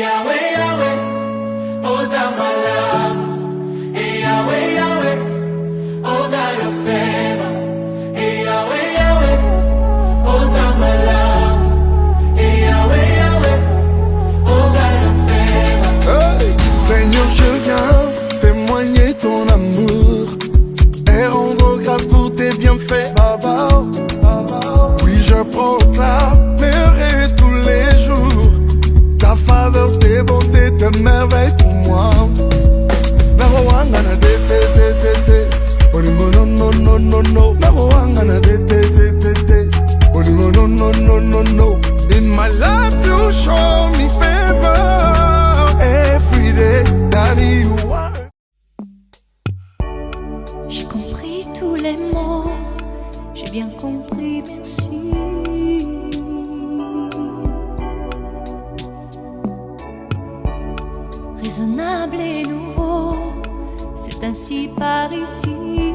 Yahweh, Yahweh, Ozamalam. Yahweh, Yahweh, oh God of favor. Yahweh, Yahweh, Ozamalam. Yahweh, Yahweh, oh God of favor. Hey, Seigneur, je viens témoigner ton amour et rendre grâce pour tes bienfaits, Baba. Oui, je proclamerai tous les jours ta faveur, tes bontés, tes merveilles pour moi. Naroangana de te te te te, Olimo no no no no no. Naroangana de te te te te, Olimo no no no no no. In my life you show me favor every day, Daddy you are. J'ai compris tous les mots, j'ai bien compris, merci. Raisonnable et nouveau, c'est ainsi par ici.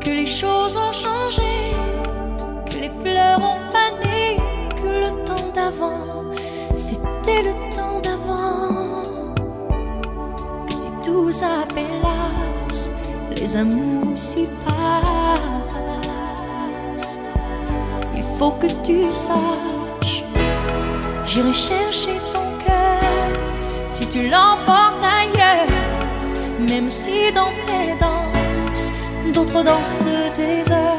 Que les choses ont changé, que les fleurs ont fané, que le temps d'avant, c'était le temps d'avant. Que si tout s'appelasse, les amours s'y passent. Il faut que tu saches, j'irai chercher ton cœur si tu l'emportes ailleurs. Même si dans tes danses, d'autres dansent des heures.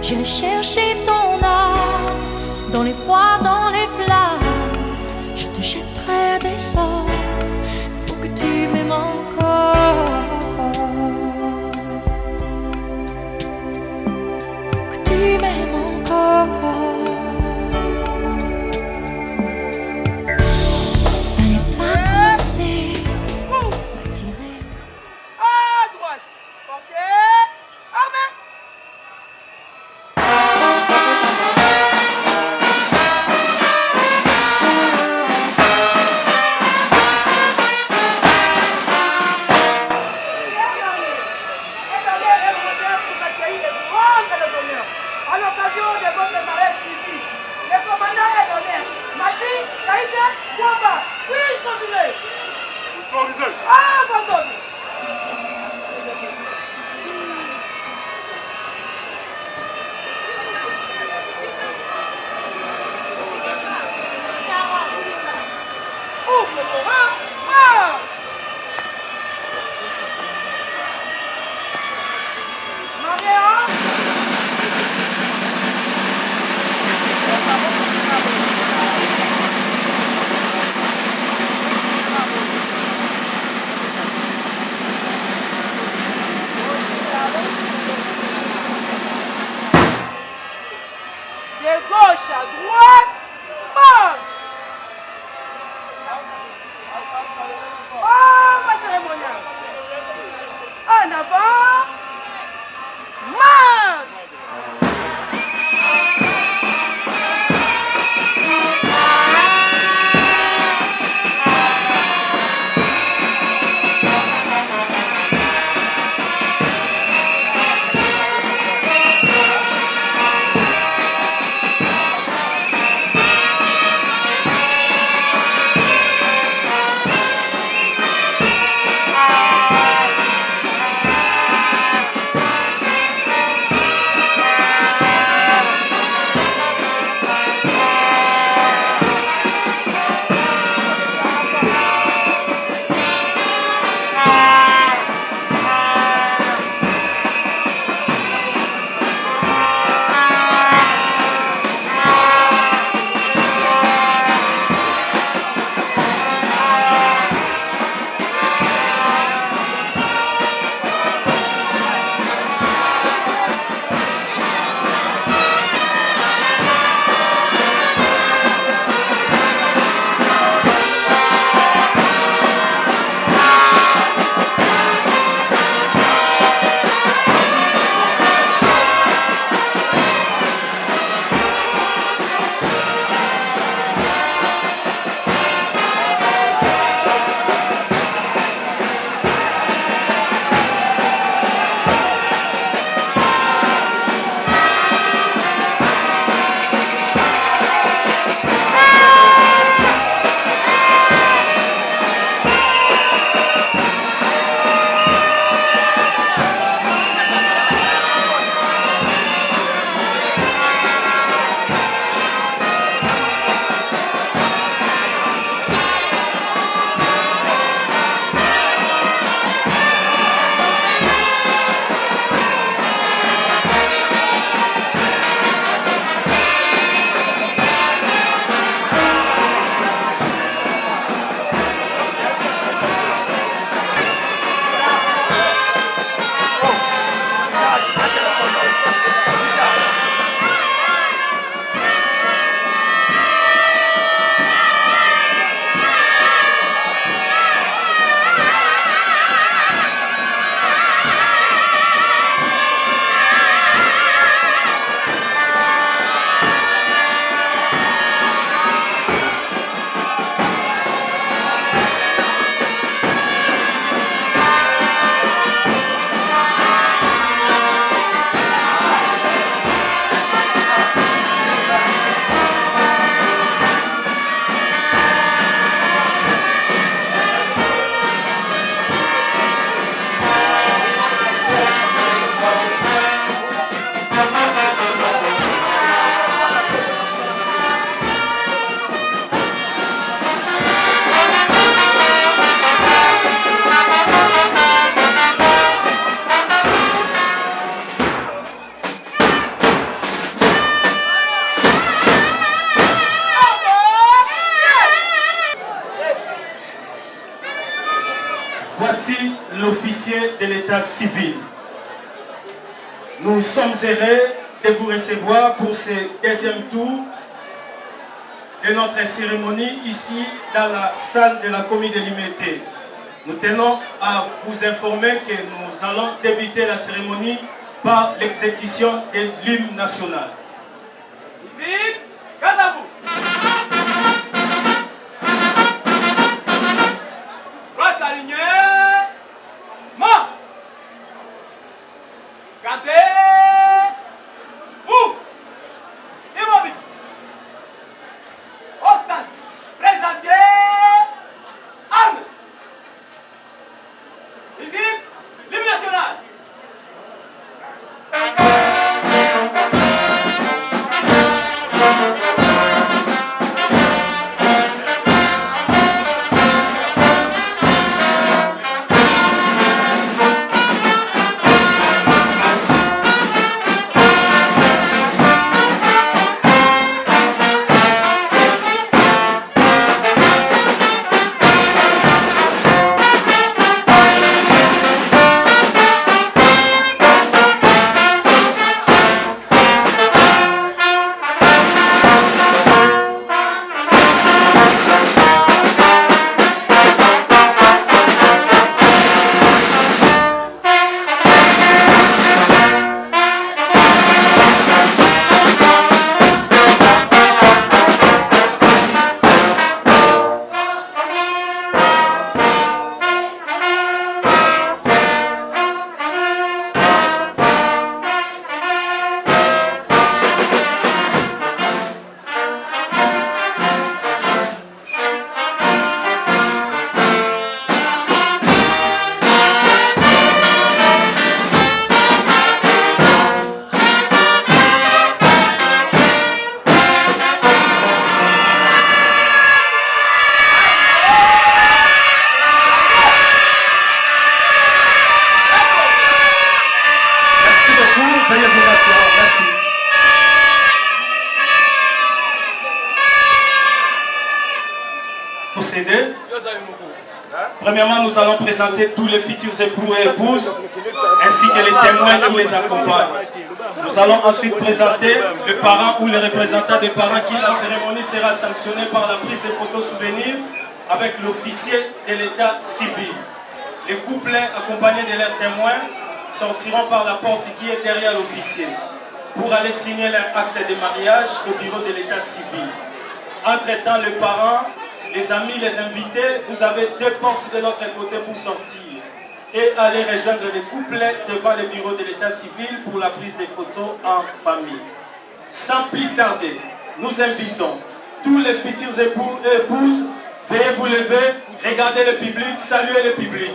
J'irai chercher ton âme dans les froids, dans les flammes. Je te jetterai des sorts pour que tu m'aimes encore. Pour que tu m'aimes encore. Fallait pas commencer à tirer. À droite, portez, armé. À l'occasion de votre mariage civil, le commandant est donné. Mati, Kaïta, Wamba, puis-je continuer? Ah, pardon. Ouvre le courant, marche. Maria. De gauche à droite, marche. Oh, pas cérémonial. En avant, marche. civil. Nous sommes heureux de vous recevoir pour ce deuxième tour de notre cérémonie ici dans la salle de la Commune de Limete. Nous tenons à vous informer que nous allons débuter la cérémonie par l'exécution de l'hymne national. Musique, gardez-vous. Droite alignée, main. Gardez-vous. Immobile. Au centre, présentez armes. Musique, l'hymne national. Premièrement, nous allons présenter tous les futurs époux et épouses, ainsi que les témoins qui les accompagnent. Nous allons ensuite présenter le parent ou les représentants des parents qui la cérémonie sera sanctionnée par la prise de photos souvenirs avec l'officier de l'état civil. Les couples accompagnés de leurs témoins sortiront par la porte qui est derrière l'officier pour aller signer leur acte de mariage au bureau de l'état civil. Entre-temps, les parents, les amis, les invités, vous avez deux portes de l'autre côté pour sortir et aller rejoindre les couples devant le bureau de l'état civil pour la prise des photos en famille. Sans plus tarder, nous invitons tous les futurs époux et épouses, veuillez vous lever, regardez le public, saluez le public.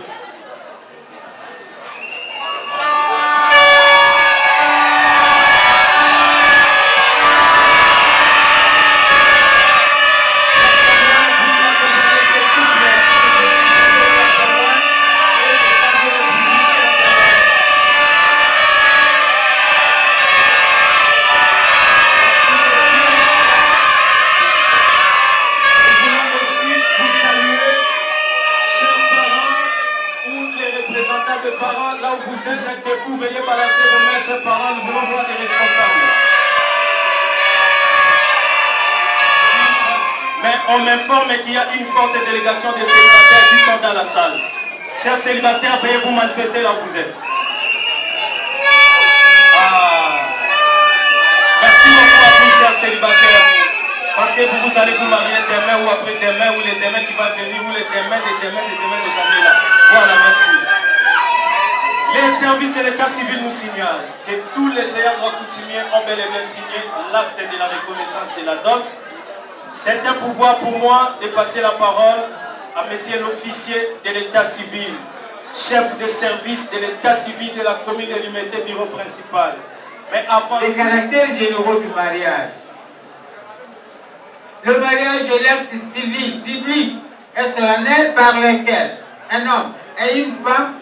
On m'informe qu'il y a une forte délégation de célibataires qui sont dans la salle. Chers célibataires, veuillez vous manifester là où vous êtes. Merci beaucoup à vous, chers célibataires. Parce que vous allez vous marier demain ou après-demain, ou les demain qui vont venir, ou les demain des années là. Voilà, merci. Les services de l'état civil nous signalent que tous les ayants droit coutumiers ont bel et bien signé l'acte de la reconnaissance de la dot. C'est un pouvoir pour moi de passer la parole à monsieur l'officier de l'état civil, chef de service de l'état civil de la commune de Limete, bureau principal. Mais avant... Les caractères généraux du mariage. Le mariage est l'acte civil, public et solennel par lequel un homme et une femme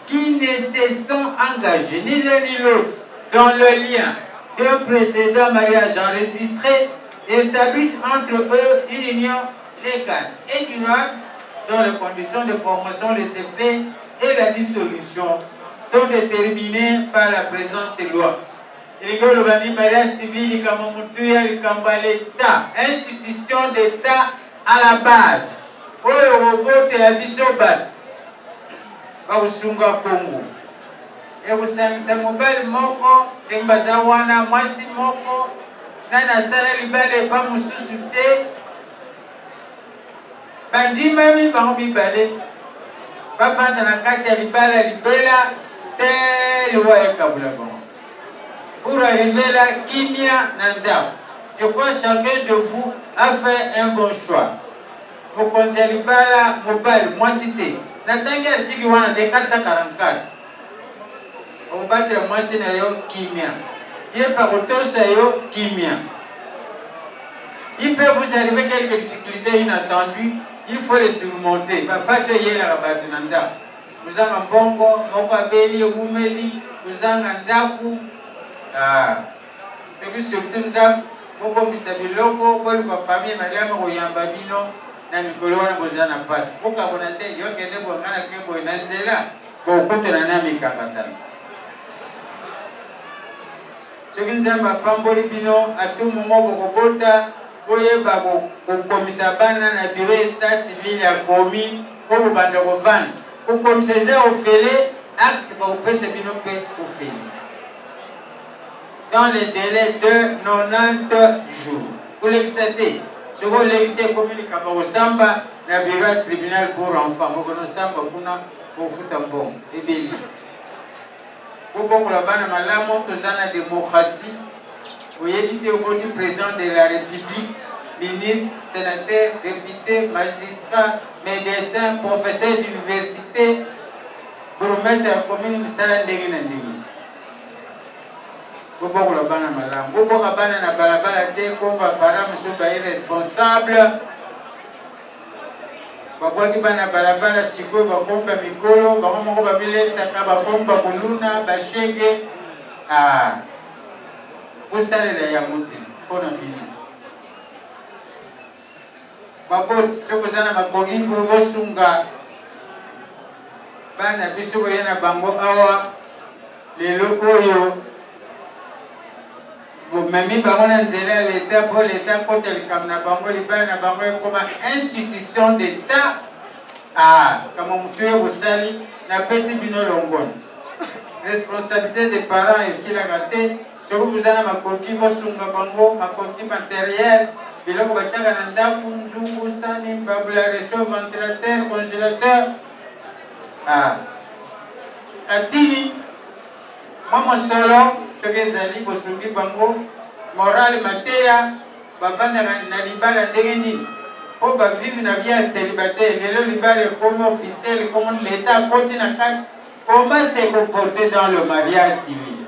qui ne se sont engagés ni l'un ni l'autre dans le lien d'un précédent mariage enregistré établissent entre eux une union légale et durable dont les conditions de formation, les effets et la dissolution sont déterminés par la présente loi. Il y a le mariage civil, l'État, institution d'État à la base. Pour le robot de la vision bat, va au Sunga Congo. Et vous savez, c'est mobile moko, et bazawana, moi si moko, nana sala libale pas mususute. Bandi mami ba obi bale. Papa na kati ya libala libela, tel wa ekabula bon. Pour arriver là, kimia nanda. Je crois que chacun de vous a fait un bon choix. Vous comptez libala mobile, moi cité. Natangi article wana de 444. On va dire moi c'est nayo kimia. Il est par autant ça yo kimia. Il peut vous arriver quelques difficultés inattendues, il faut les surmonter. Papa chez la rabatinanda. Vous avez un bongo, mokabeli, umeli, vous avez un daku. Et puis surtout ndam, moko misabiloko, pour la famille, madame Oyambabino. Na mikolo wana bozana passe poka bonate yo kende ko ngana ke bo nanzela ko kutana na mikakatana sokinzamba pamboli bino atumu moko kobota boyeba ko komisa bana na bureau état civil ya komi ko banda ko van ko komisa ofele acte ko pese bino pe ofele dans le délai de 90 jours pour l'excéder. Je vais l'excès communiquer au Samba, la bureau tribunal pour enfants. Vous connaissez Samba, pour foutre un bon. Et bien, pour qu'on la banne malamo, tous la démocratie. Vous évitez au niveau du président de la République, ministre, sénateur, député, magistrat, médecin, professeur d'université, promesse à la commune, Missala Ndegi. Vous pouvez la banne malamo. Vous pouvez la banne na balabala te qu'on va parler monsieur Baye responsable. Bakwa ki bana balabala siko bakomba mikolo, bakomba ko babile saka bakomba kuluna bashege usale ya muti kona bini. Bako soko zana makogi ko bosunga. Bana biso yana bango awa lelo koyo. Même par l'État pour l'État contre le Kamnabango, comme institution d'État, comme on fait au Sali, n'a pas si bien longon. Responsabilité des parents ici la gâté, ce que vous avez ma coquille, votre bango, ma coquille matérielle, et là vous avez un dafou, vous stani, babularisation, ventilateur, congélateur. Atini, moi mon solo. Zali bosungi bango moral matéa babana na libala ndengeni po ba vive na vie célibataire lelo libala comme officiel comme l'état continue à comment se comporter dans le mariage civil.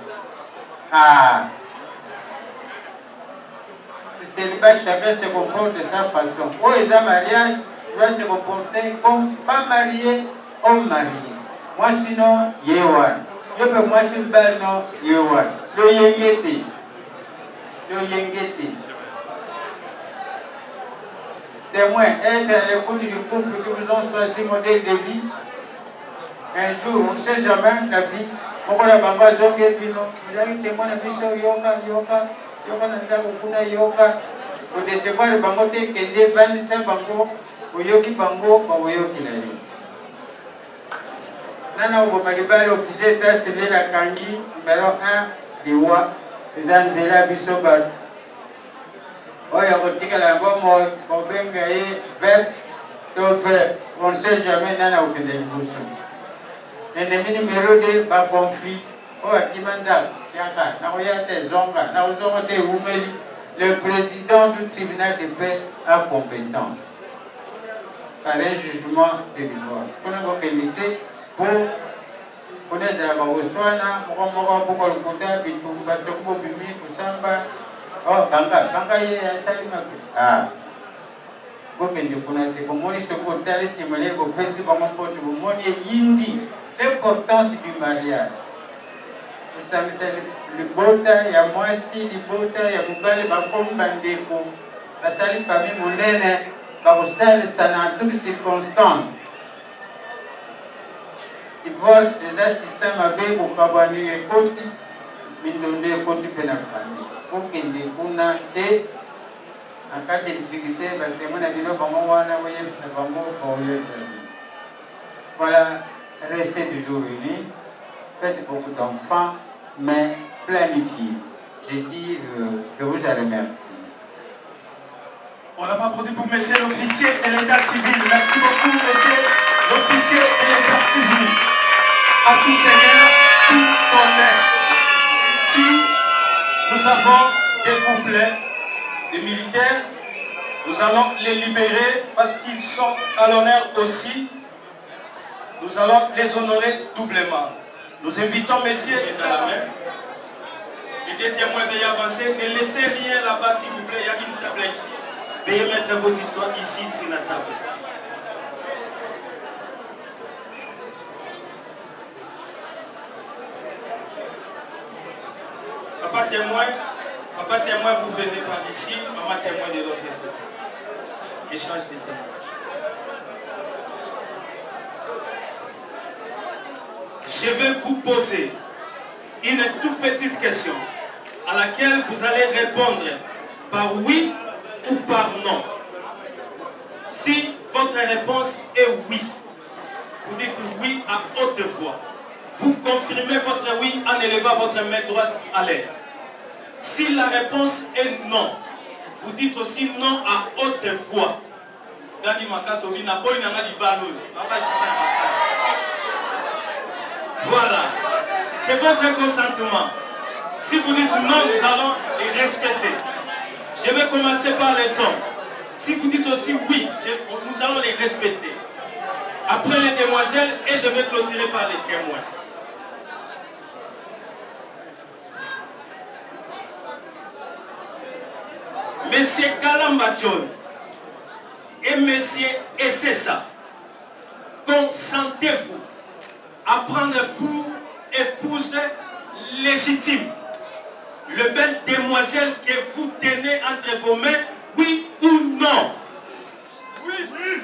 Le célibat chacun se comporte de sa façon. Pour les mariage doit se comporter comme femme mariée, homme marié. Moi sinon yewan. Je peux moi si le non yewan. Le yengeti. Témoin, être à l'écoute du couple qui vous ont choisi modèle de vie. Un jour, on ne sait jamais la vie. Pourquoi la bamba zoké vino? Vous avez témoin de vision yoka nanda kuna yoka. Au décevoir le bango te kende 25 bango, au yoki bango, au yoki la yoki. Nana au Malibal officier d'état civil à Kangi, numéro 1, Liwa, les Anzela Bissobat. Oh, il y a un petit calabo, mon bengaye, vert, on ne sait jamais, Nana au Kédéboussou. L'ennemi numéro 2, pas conflit. Oh, à Kimanda, Yaka, Naoyate, Zonga, Naozomote, Oumeli, le président du tribunal de paix a compétence. Par un jugement de l'histoire. Pour nous qualité, pour connaître la Bawostwana, pour le Kota, pour Bastoko, Bimi, pour Samba. Oh, Kanga, il y a un salut. Pour que nous connaissions, pour moi, ce Kota, les simuler, pour préciser, pour mon pote, pour moi, Yindi, l'importance du mariage. Vous savez, le Bota, il y a moi aussi, le Bota, il y a Boubale, Bakom, Bandeko, la salle famille Moulene, Barosal, c'est dans toutes circonstances. divorce des assistants avec au Kabani et Koti, Mindonde et Koti Penafani. Pour qu'il y ait en cas de difficulté, parce que mon avis, voilà, restez toujours unis, faites beaucoup d'enfants, mais planifiez. Je dis, je vous remercie. On n'a pas produit pour monsieur l'officier et l'état civil. Merci beaucoup, monsieur l'officier et l'état civil. À tout seigneur, tout honneur. Si nous avons des couplets, des militaires, nous allons les libérer parce qu'ils sont à l'honneur aussi. Nous allons les honorer doublement. Nous invitons messieurs et dans la main. Les deux témoins veuillez avancer. Ne laissez rien là-bas s'il vous plaît. Il y a une table ici. Veuillez mettre vos histoires ici sur la table. Papa témoin, vous venez par ici, maman témoin de l'autre côté. Échange de témoins. Je vais vous poser une toute petite question à laquelle vous allez répondre par oui ou par non. Si votre réponse est oui, vous dites oui à haute voix. Vous confirmez votre oui en élevant votre main droite à l'air. Si la réponse est non, vous dites aussi non à haute voix. Voilà, c'est votre consentement. Si vous dites non, nous allons les respecter. Je vais commencer par les hommes. Si vous dites aussi oui, nous allons les respecter. Après les demoiselles, et je vais clôturer par les témoins. Monsieur Kalamba John et Monsieur Essessa, consentez-vous à prendre pour épouse légitime le belle demoiselle que vous tenez entre vos mains, oui ou non? Oui, oui.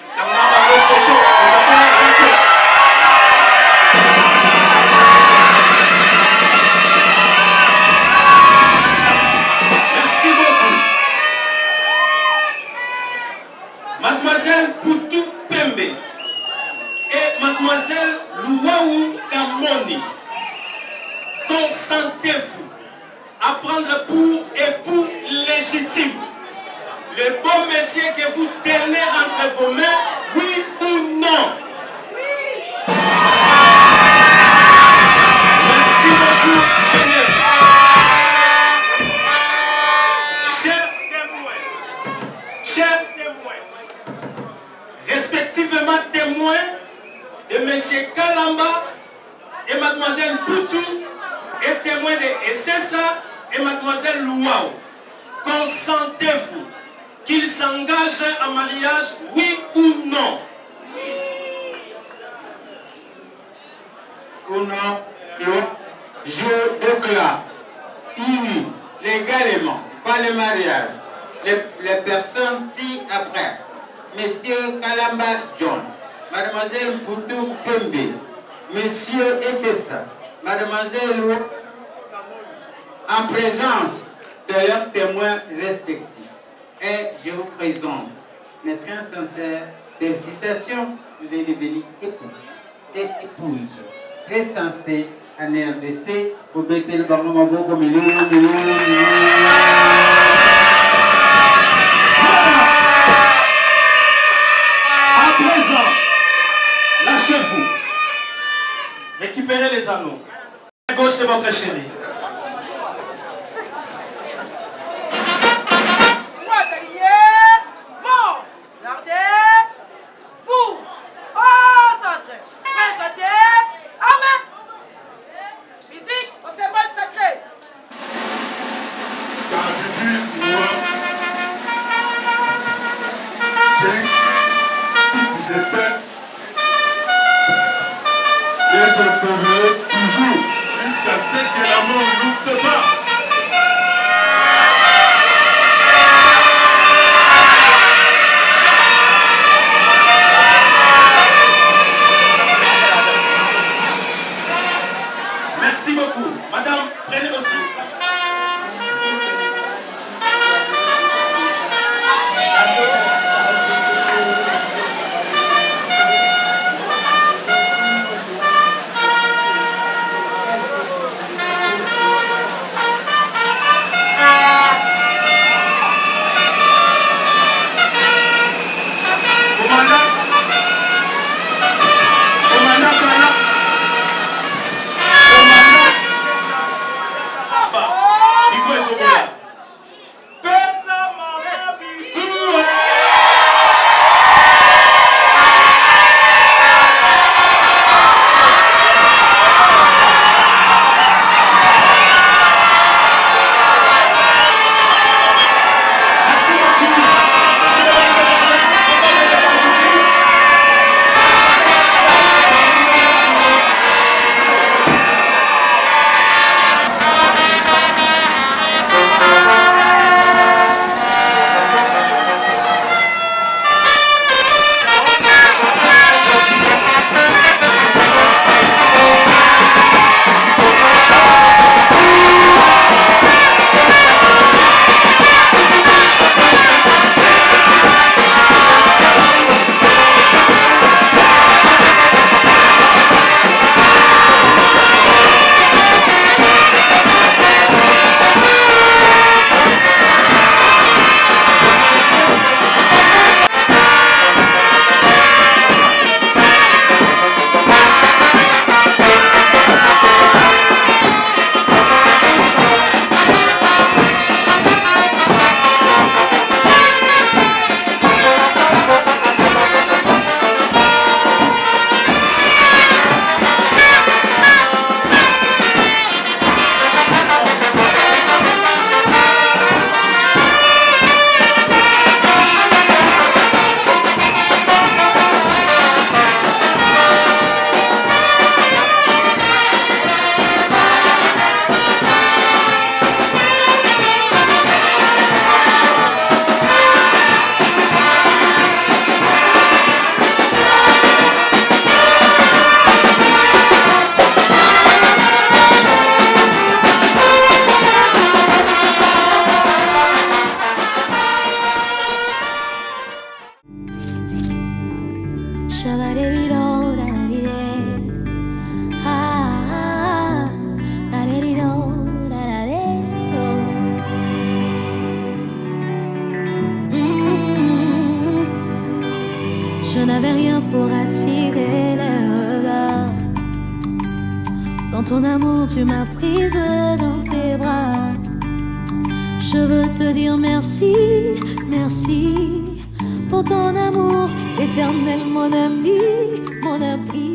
Merci beaucoup. Mademoiselle Poutou Pembe et Mademoiselle Louaou Kamoni, consentez-vous à prendre pour époux légitime le beau monsieur que vous tenez entre vos mains, oui ou non? Oui. Merci beaucoup, Seigneur. Chers témoins, respectivement témoins de monsieur Kalamba et mademoiselle Poutou et témoins de Essessa et mademoiselle Louaou, consentez-vous qu'ils s'engagent en mariage, oui ou non? Ou non, je déclare unis légalement par le mariage les personnes ci-après. Monsieur Kalamba John, mademoiselle Poutou Pembe, monsieur Essessa, mademoiselle Lou, en présence de leurs témoins respectifs. Et je vous présente mes très sincères félicitations, vous êtes devenus époux et épouses. Très sensé, en RDC, vous mettez le ballon en beau comme il est. À présent, lâchez-vous. Récupérez les anneaux. À gauche de votre chérie. Je n'avais rien pour attirer les regards. Dans ton amour, tu m'as prise dans tes bras. Je veux te dire merci, merci pour ton amour éternel, mon ami, mon ami.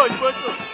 Il faut ça.